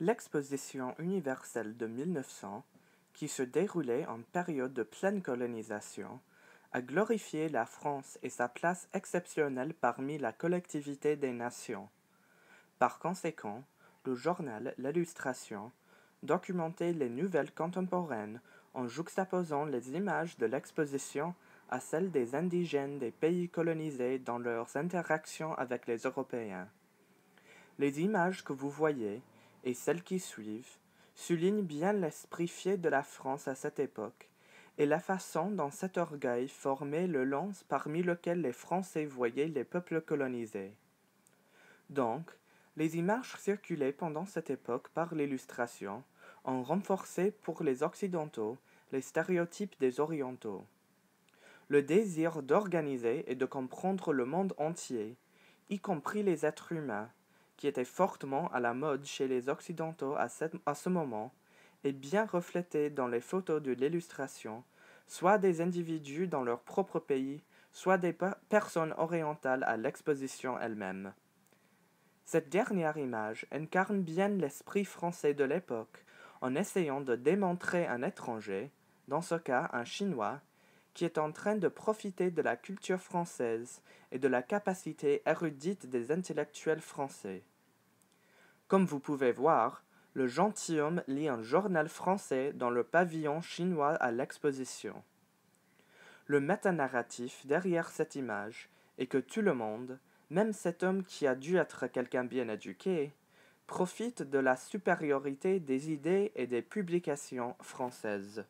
L'exposition universelle de 1900, qui se déroulait en période de pleine colonisation, a glorifié la France et sa place exceptionnelle parmi la collectivité des nations. Par conséquent, le journal L'Illustration documentait les nouvelles contemporaines en juxtaposant les images de l'exposition à celles des indigènes des pays colonisés dans leurs interactions avec les Européens. Les images que vous voyez, et celles qui suivent, soulignent bien l'esprit fier de la France à cette époque, et la façon dont cet orgueil formait le lance parmi lequel les Français voyaient les peuples colonisés. Donc, les images circulées pendant cette époque par l'illustration ont renforcé pour les Occidentaux les stéréotypes des Orientaux. Le désir d'organiser et de comprendre le monde entier, y compris les êtres humains, qui était fortement à la mode chez les Occidentaux à ce moment, est bien reflété dans les photos de l'illustration, soit des individus dans leur propre pays, soit des personnes orientales à l'exposition elle-même. Cette dernière image incarne bien l'esprit français de l'époque, en essayant de démontrer un étranger, dans ce cas un Chinois, qui est en train de profiter de la culture française et de la capacité érudite des intellectuels français. Comme vous pouvez voir, le gentilhomme lit un journal français dans le pavillon chinois à l'exposition. Le métanarratif derrière cette image est que tout le monde, même cet homme qui a dû être quelqu'un bien éduqué, profite de la supériorité des idées et des publications françaises.